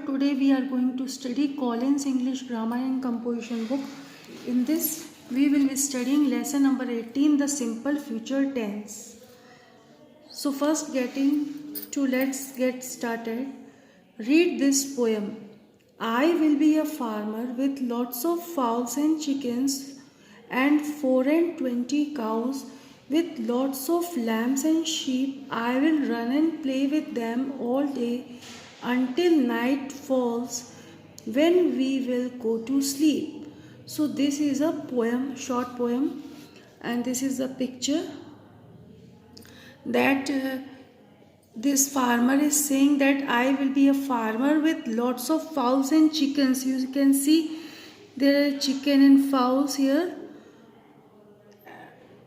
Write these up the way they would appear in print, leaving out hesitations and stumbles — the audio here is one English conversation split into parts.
Today we are going to study Collins English Grammar and Composition book. In this we will be studying lesson number 18, the simple future tense. So first let's get started. Read this poem. I will be a farmer with lots of fowls and chickens and 420 cows with lots of lambs and sheep. I will run and play with them all day until night falls, when we will go to sleep. So this is a poem, short poem, and this is a picture that this farmer is saying that I will be a farmer with lots of fowls and chickens. You can see there are chicken and fowls here,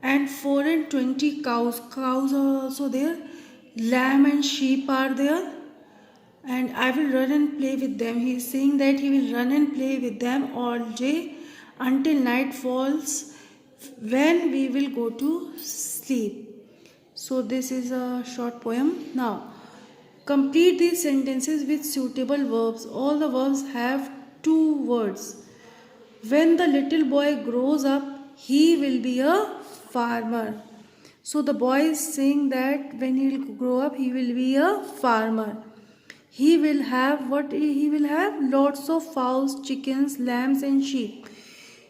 and 420 cows. Cows are also there. Lamb and sheep are there. And I will run and play with them. He is saying that he will run and play with them all day until night falls, when we will go to sleep. So this is a short poem. Now complete these sentences with suitable verbs. All the verbs have two words. When the little boy grows up, he will be a farmer. So the boy is saying that when he will grow up, he will be a farmer. He will have what? He will have lots of fowls, chickens, lambs and sheep.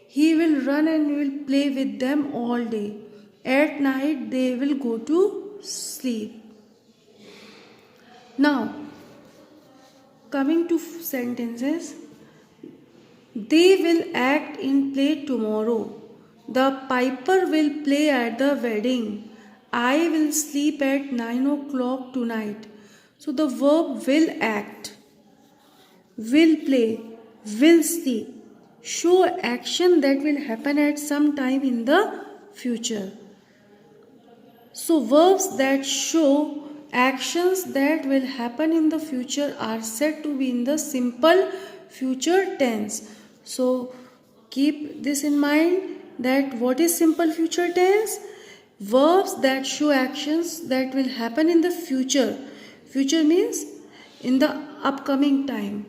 He will run and will play with them all day. At night they will go to sleep. Now, coming to sentences. They will act in play tomorrow. The piper will play at the wedding. I will sleep at 9 o'clock tonight. So the verb will act, will play, will sleep show action that will happen at some time in the future. So verbs that show actions that will happen in the future are said to be in the simple future tense. So keep this in mind, that what is simple future tense? Verbs that show actions that will happen in the future. Future means in the upcoming time.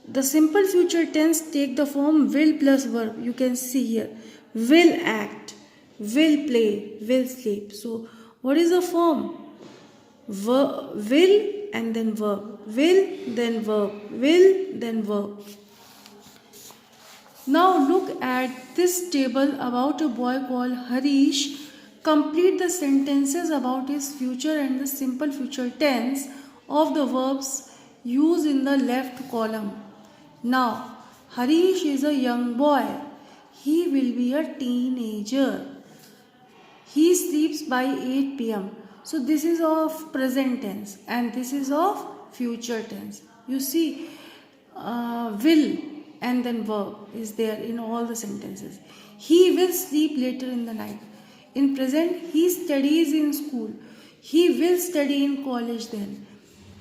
The simple future tense take the form will plus verb. You can see here. Will act, will play, will sleep. So what is the form? Will and then verb. Will then verb. Will then verb. Now look at this table about a boy called Harish. Complete the sentences about his future and the simple future tense of the verbs used in the left column. Now, Harish is a young boy. He will be a teenager. He sleeps by 8 p.m. So this is of present tense and this is of future tense. You see, will and then verb is there in all the sentences. He will sleep later in the night. In present, he studies in school. He will study in college then.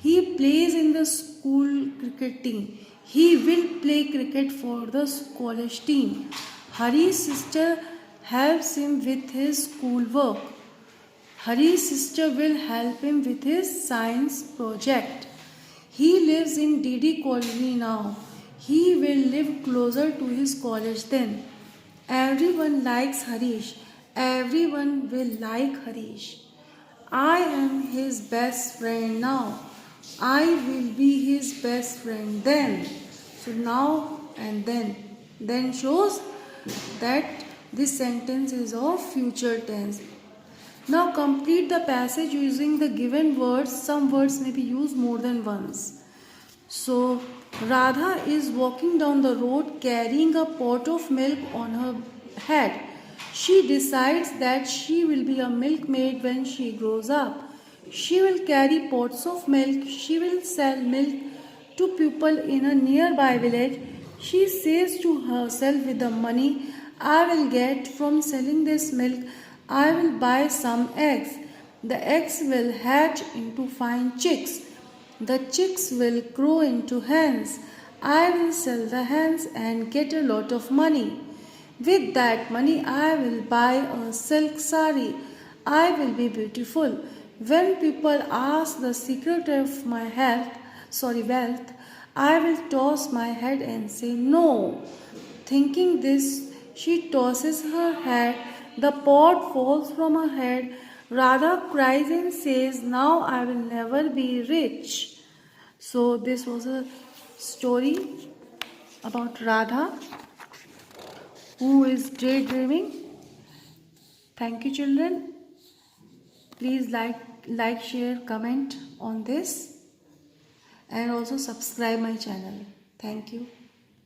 He plays in the school cricket team. He will play cricket for the college team. Hari's sister helps him with his schoolwork. Hari's sister will help him with his science project. He lives in DD colony now. He will live closer to his college then. Everyone likes Harish. Everyone will like Harish. I am his best friend now. I will be his best friend then. So now and then shows that this sentence is of future tense. Now complete the passage using the given words. Some words may be used more than once. So Radha is walking down the road carrying a pot of milk on her head. She decides that she will be a milkmaid when she grows up. She will carry pots of milk. She will sell milk to people in a nearby village. She says to herself, with the money I will get from selling this milk, I will buy some eggs. The eggs will hatch into fine chicks. The chicks will grow into hens. I will sell the hens and get a lot of money. With that money, I will buy a silk sari. I will be beautiful. When people ask the secret of my health, wealth, I will toss my head and say no. Thinking this, she tosses her head. The pot falls from her head. Radha cries and says, now I will never be rich. So, this was a story about Radha who is daydreaming. Thank you, children. Please like, share, comment on this, and also subscribe my channel. Thank you.